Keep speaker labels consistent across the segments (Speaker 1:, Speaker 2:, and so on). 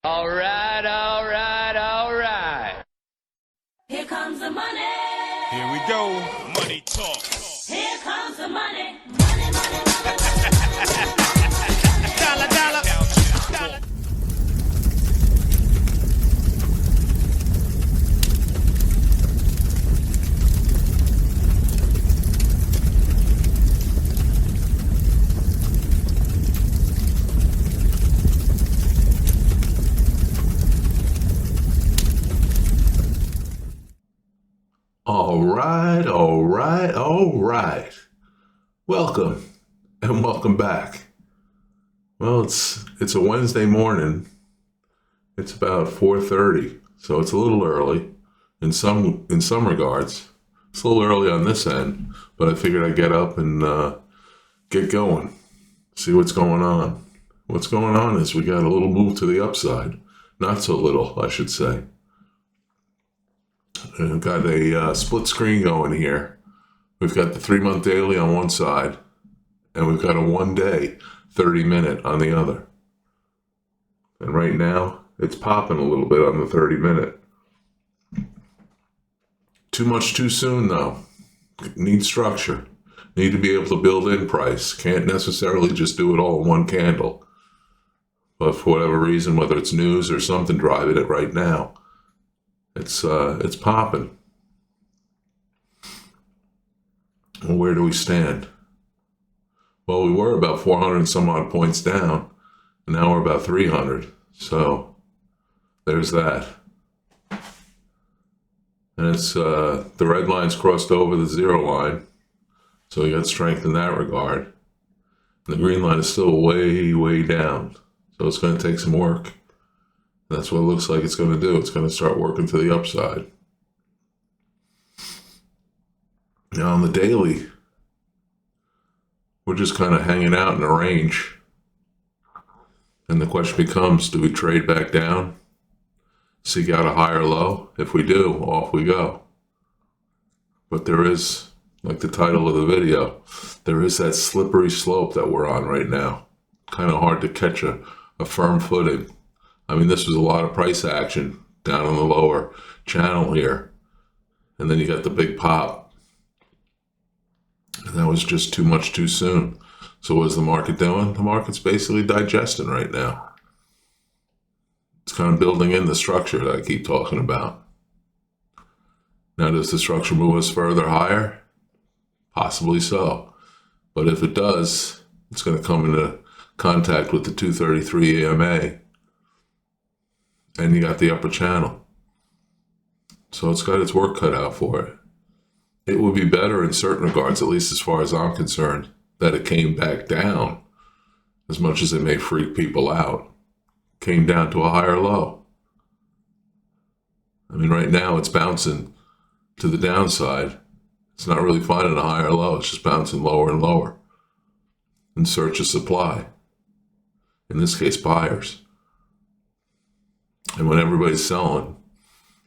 Speaker 1: All right, all right, all right.
Speaker 2: Here comes the money.
Speaker 3: Here we go. Money talk.
Speaker 2: Here comes the money. Money, money, money, money.
Speaker 3: Dollar, dollar. Dollar.
Speaker 4: All right. Welcome and welcome back. Well, it's a Wednesday morning. It's about 4:30, so it's a little early in some regards. It's a little early on this end, but I figured I'd get up and get going, see what's going on. What's going on is we got a little move to the upside. Not so little, I should say. I've got a split screen going here. We've got the 3-month daily on one side, and we've got a 1-day 30-minute on the other. And right now, it's popping a little bit on the 30-minute. Too much too soon, though. Need structure. Need to be able to build in price. Can't necessarily just do it all in one candle. But for whatever reason, whether it's news or something driving it right now, it's popping. Well, where do we stand? Well, we were about 400 and some odd points down, and now we're about 300. So there's that. And it's the red line's crossed over the zero line, so we got strength in that regard. And the green line is still way down, so it's going to take some work. That's what it looks like it's going to do. It's going to start working to the upside. Now on the daily, we're just kind of hanging out in a range. And the question becomes, do we trade back down? Seek out a higher low? If we do, off we go. But there is, like the title of the video, there is that slippery slope that we're on right now. Kind of hard to catch a firm footing. I mean, this was a lot of price action down on the lower channel here. And then you got the big pop. And that was just too much too soon. So what is the market doing? The market's basically digesting right now. It's kind of building in the structure that I keep talking about. Now, does the structure move us further higher? Possibly so. But if it does, it's going to come into contact with the 233 EMA. And you got the upper channel. So it's got its work cut out for it. It would be better in certain regards, at least as far as I'm concerned, that it came back down, as much as it may freak people out. Came down to a higher low. I mean, right now it's bouncing to the downside. It's not really finding a higher low. It's just bouncing lower and lower in search of supply. In this case, buyers. And when everybody's selling,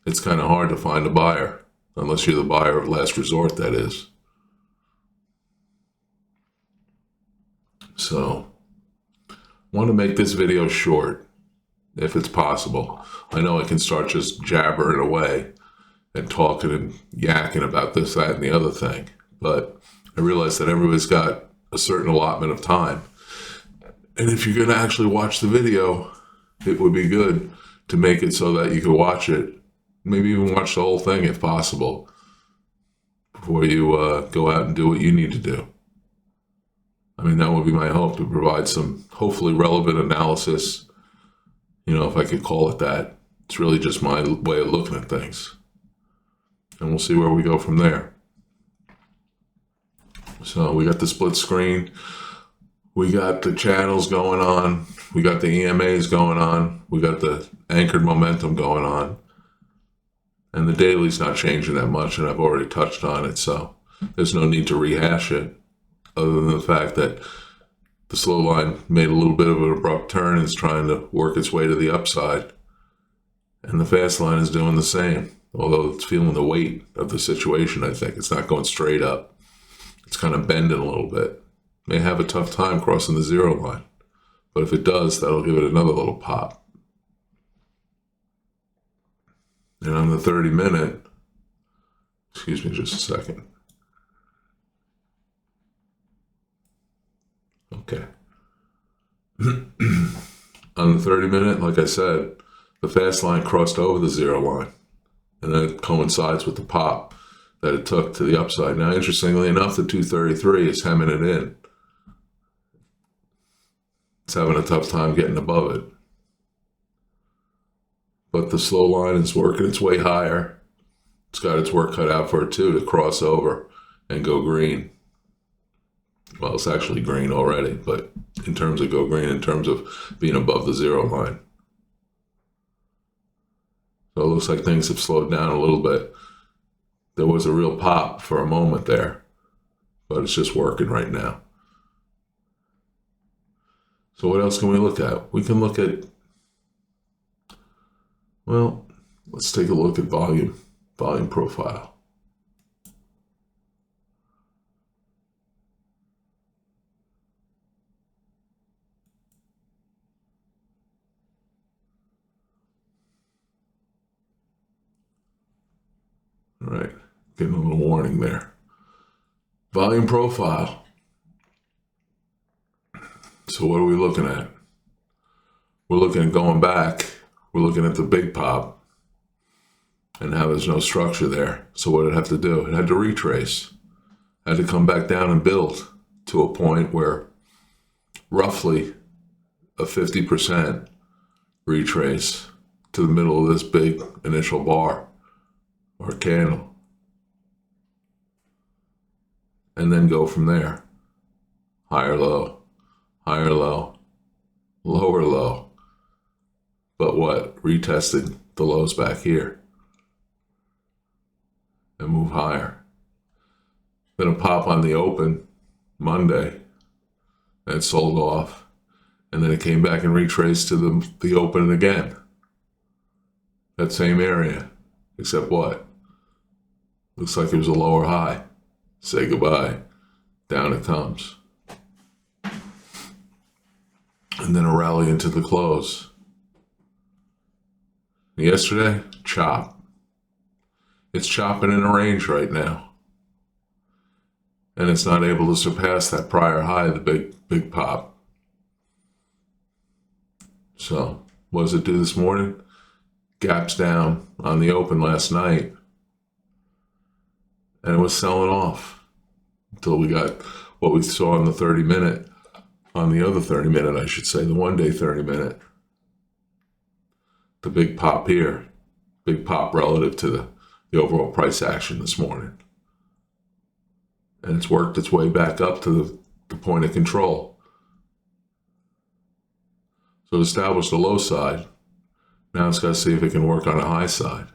Speaker 4: it's kind of hard to find a buyer, unless you're the buyer of last resort, that is. So, want to make this video short, if it's possible. I know I can start just jabbering away and talking and yakking about this, that, and the other thing, but I realize that everybody's got a certain allotment of time. And if you're going to actually watch the video, it would be good to make it so that you can watch it, maybe even watch the whole thing if possible, before you go out and do what you need to do. I mean, that would be my hope, to provide some hopefully relevant analysis, if I could call it that. It's really just my way of looking at things. And we'll see where we go from there. So we got the split screen. We got the channels going on. We got the EMAs going on. We got the anchored momentum going on. And the daily's not changing that much, and I've already touched on it, so there's no need to rehash it, other than the fact that the slow line made a little bit of an abrupt turn and is trying to work its way to the upside. And the fast line is doing the same, although it's feeling the weight of the situation, I think. It's not going straight up. It's kind of bending a little bit. May have a tough time crossing the zero line, but if it does, that'll give it another little pop. And on the 30-minute, excuse me just a second. Okay. On the 30-minute, like I said, the fast line crossed over the zero line. And then it coincides with the pop that it took to the upside. Now, interestingly enough, the 233 is hemming it in. It's having a tough time getting above it. But the slow line is working its way higher. It's got its work cut out for it too, to cross over and go green. Well, it's actually green already, but in terms of go green, in terms of being above the zero line. So it looks like things have slowed down a little bit. There was a real pop for a moment there, but it's just working right now. So what else can we look at? We can look at, well, let's take a look at volume profile. All right, getting a little warning there. Volume profile. So what are we looking at? We're looking at going back. We're looking at the big pop and how there's no structure there. So what did it have to do? It had to retrace. It had to come back down and build to a point where roughly a 50% retrace to the middle of this big initial bar or candle. And then go from there. Higher low, higher low, lower low. But what? Retested the lows back here. And move higher. Then a pop on the open Monday. And it sold off. And then it came back and retraced to the open again. That same area. Except what? Looks like it was a lower high. Say goodbye. Down it comes. And then a rally into the close. Yesterday, chop. It's chopping in a range right now. And it's not able to surpass that prior high, the big pop. So, what does it do this morning? Gaps down on the open last night. And it was selling off until we got what we saw on the 30-minute, on the other 30-minute, I should say, the one-day 30-minute. The big pop here, big pop relative to the overall price action this morning. And it's worked its way back up to the point of control. So it established a low side. Now it's got to see if it can work on a high side.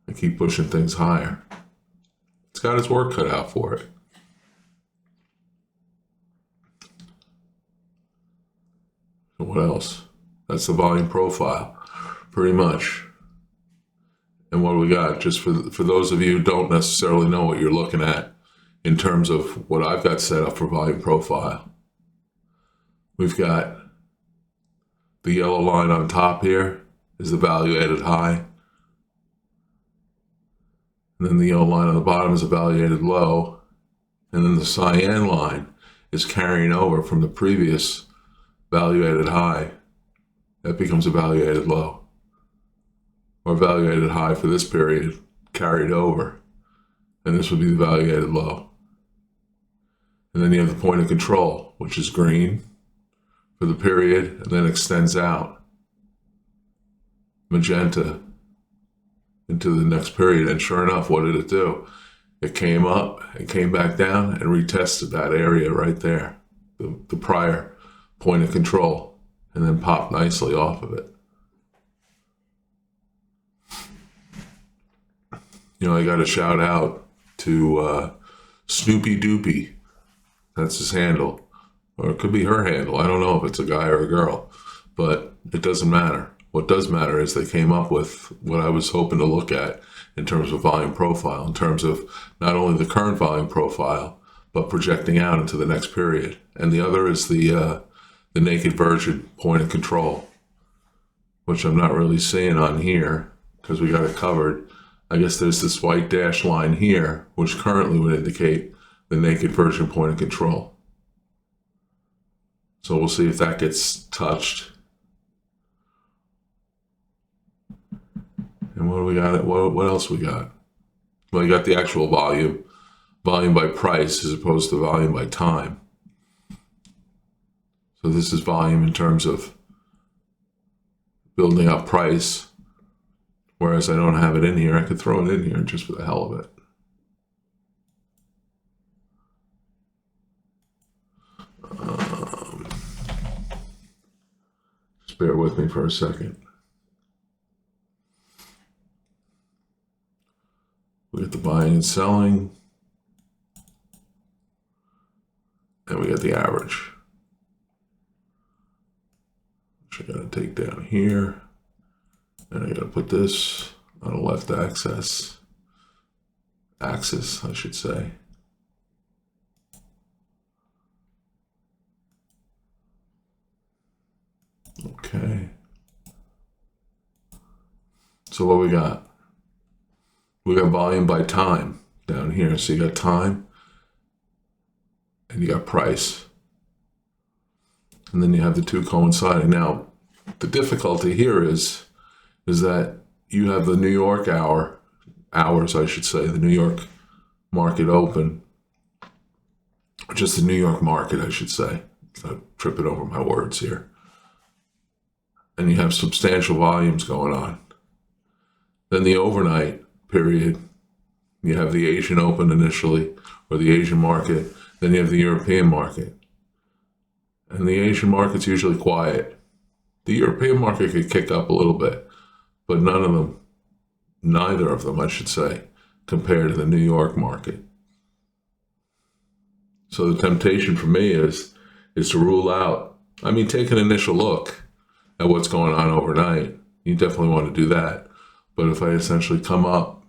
Speaker 4: And keep pushing things higher. It's got its work cut out for it. So what else? That's the volume profile, pretty much. And what do we got? Just for those of you who don't necessarily know what you're looking at in terms of what I've got set up for volume profile. We've got the yellow line on top here is the value added high. And then the yellow line on the bottom is a value added low. And then the cyan line is carrying over from the previous value added high. That becomes a value added low. Or value added high for this period carried over. And this would be the value added low. And then you have the point of control, which is green for the period, and then extends out. Magenta into the next period. And sure enough, what did it do? It came up and came back down and retested that area right there, the prior point of control, and then popped nicely off of it. You know, I got a shout out to Snoopy Doopy. That's his handle. Or it could be her handle. I don't know if it's a guy or a girl, but it doesn't matter. What does matter is they came up with what I was hoping to look at in terms of volume profile, in terms of not only the current volume profile, but projecting out into the next period. And the other is the naked virgin point of control, which I'm not really seeing on here, because we got it covered. I guess there's this white dash line here, which currently would indicate the naked version point of control. So we'll see if that gets touched. And what do we got? What else we got? Well, you got the actual volume by price as opposed to volume by time. So this is volume in terms of building up price, whereas I don't have it in here. I could throw it in here just for the hell of it. Just bear with me for a second. We get the buying and selling, and we get the average. Which I gotta take down here, and I gotta put this on the left axis, I should say. Okay. So what we got? We got volume by time down here. So you got time and you got price. And then you have the two coinciding. Now, the difficulty here is that you have the New York hours, I should say, the New York market open. Just the New York market, I should say. I'm tripping over my words here. And you have substantial volumes going on. Then the overnight period, you have the Asian open initially, or the Asian market, then you have the European market. And the Asian market's usually quiet. The European market could kick up a little bit, but neither of them, I should say, compared to the New York market. So the temptation for me is to rule out, take an initial look at what's going on overnight. You definitely want to do that. But if I essentially come up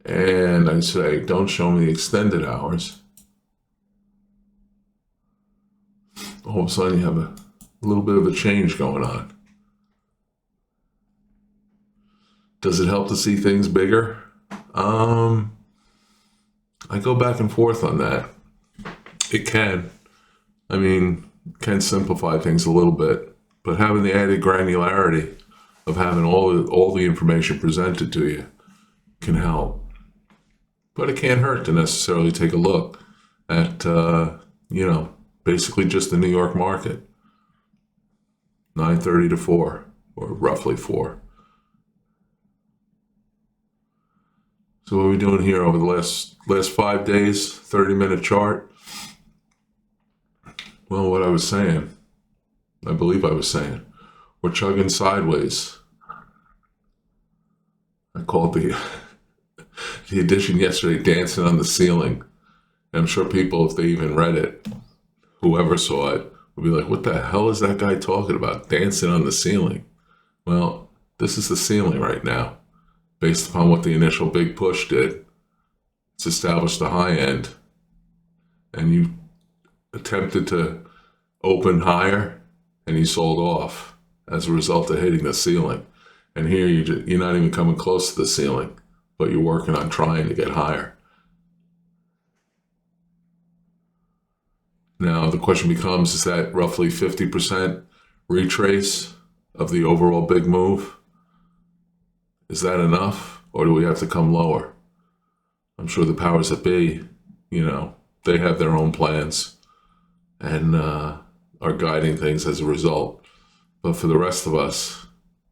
Speaker 4: and I say, don't show me the extended hours, all of a sudden you have a little bit of a change going on. Does it help to see things bigger? I go back and forth on that. It can. Can simplify things a little bit, but having the added granularity of having all the information presented to you can help. But it can't hurt to necessarily take a look at, basically just the New York market, 9:30 to 4, or roughly 4. So what are we doing here over the last 5 days, 30-minute chart? Well, what I was saying, I believe I was saying, we're chugging sideways. I called the edition yesterday "Dancing on the Ceiling." And I'm sure people, if they even read it, whoever saw it, would be like, what the hell is that guy talking about? Dancing on the ceiling. Well, this is the ceiling right now, based upon what the initial big push did. It's established the high end, and you attempted to open higher, and you sold off as a result of hitting the ceiling. And here you're not even coming close to the ceiling, but you're working on trying to get higher. Now the question becomes, is that roughly 50% retrace of the overall big move? Is that enough, or do we have to come lower? I'm sure the powers that be, they have their own plans and are guiding things as a result. But for the rest of us,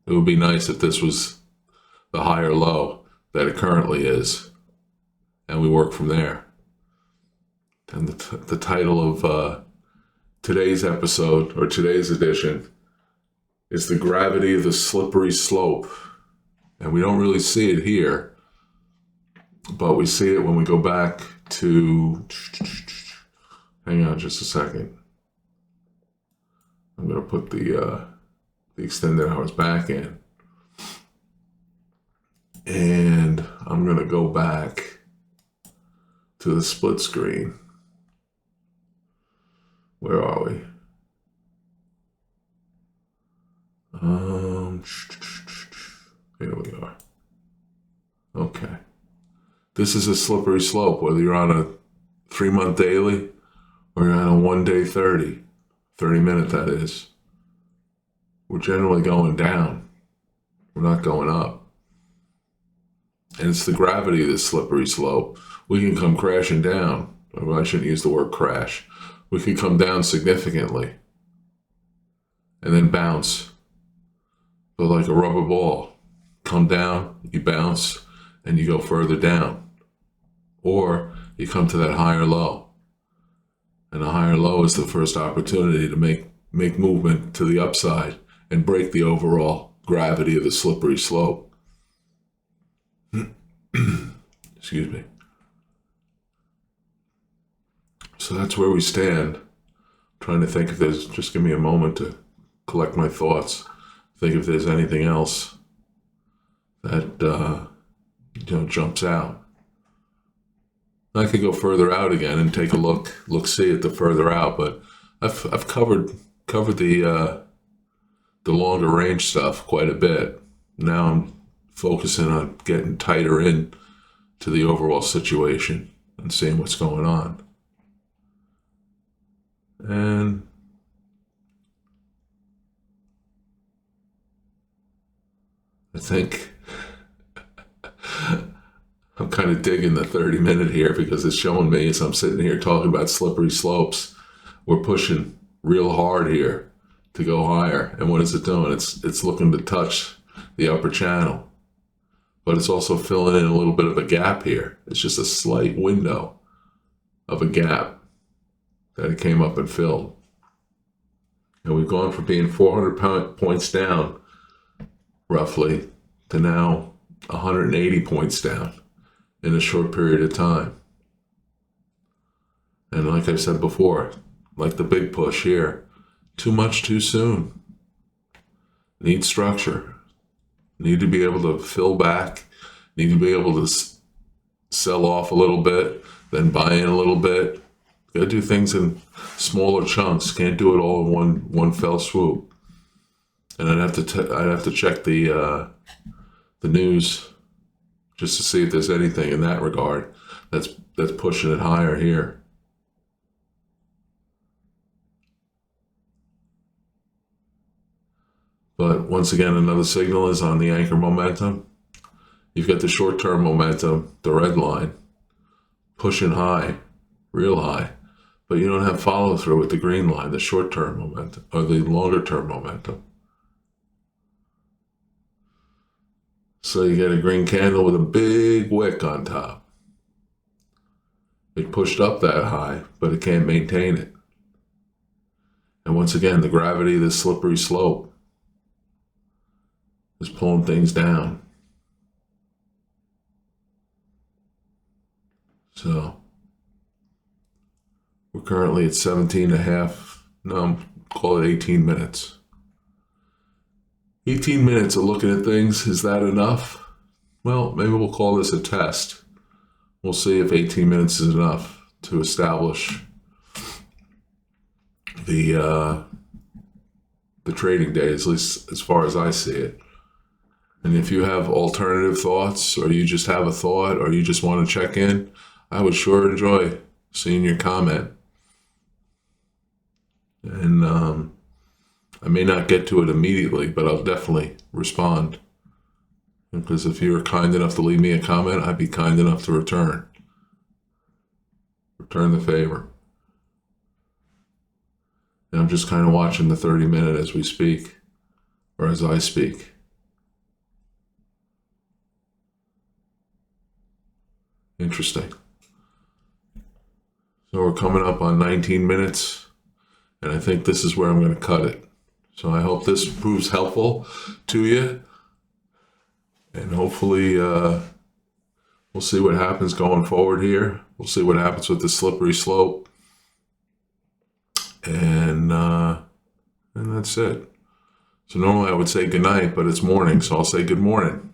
Speaker 4: it would be nice if this was the higher low that it currently is, and we work from there. And the title of today's episode, or today's edition, is "The Gravity of the Slippery Slope." And we don't really see it here, but we see it when we go back to, hang on just a second. I'm going to put the extended hours back in. And I'm going to go back to the split screen. Where are we? This is a slippery slope, whether you're on a 3-month daily or you're on a 1-day 30 minute that is. We're generally going down. We're not going up. And it's the gravity of this slippery slope. We can come crashing down. Or I shouldn't use the word crash. We could come down significantly and then bounce. But like a rubber ball, come down, you bounce, and you go further down. Or you come to that higher low. And the higher low is the first opportunity to make movement to the upside and break the overall gravity of the slippery slope. Excuse me. So that's where we stand. I'm trying to think if there's, just give me a moment to collect my thoughts. Think if there's anything else that jumps out. I could go further out again and take a look-see at the further out, but I've covered the longer range stuff quite a bit. Now I'm focusing on getting tighter in to the overall situation and seeing what's going on. And I think I'm kind of digging the 30-minute here because it's showing me as I'm sitting here talking about slippery slopes, we're pushing real hard here to go higher. And what is it doing? It's looking to touch the upper channel, but it's also filling in a little bit of a gap here. It's just a slight window of a gap that it came up and filled. And we've gone from being 400 points down, roughly, to now 180 points down in a short period of time. And like I said before, like the big push here, too much too soon. Need structure. Need to be able to fill back. Need to be able to sell off a little bit, then buy in a little bit. Got to do things in smaller chunks. Can't do it all in one fell swoop. And I'd have to check the news just to see if there's anything in that regard that's pushing it higher here. But once again, another signal is on the anchor momentum. You've got the short-term momentum, the red line, pushing high, real high. But you don't have follow-through with the green line, the short-term momentum, or the longer-term momentum. So you get a green candle with a big wick on top. It pushed up that high, but it can't maintain it. And once again, the gravity of this slippery slope is pulling things down. So we're currently at 17 and a half, no, call it 18 minutes. 18 minutes of looking at things, is that enough? Well, maybe we'll call this a test. We'll see if 18 minutes is enough to establish the trading day, at least as far as I see it. And if you have alternative thoughts, or you just have a thought, or you just want to check in, I would sure enjoy seeing your comment. And I may not get to it immediately, but I'll definitely respond. Because if you're kind enough to leave me a comment, I'd be kind enough to return the favor. And I'm just kind of watching the 30-minute as we speak, or as I speak. Interesting. So we're coming up on 19 minutes, and I think this is where I'm going to cut it. So I hope this proves helpful to you, and hopefully we'll see what happens going forward here. We'll see what happens with the slippery slope, and that's it. So normally I would say good night, but it's morning, so I'll say good morning.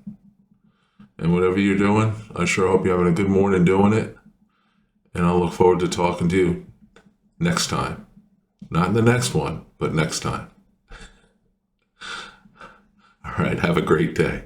Speaker 4: And whatever you're doing, I sure hope you're having a good morning doing it. And I'll look forward to talking to you next time. Not in the next one, but next time. All right, have a great day.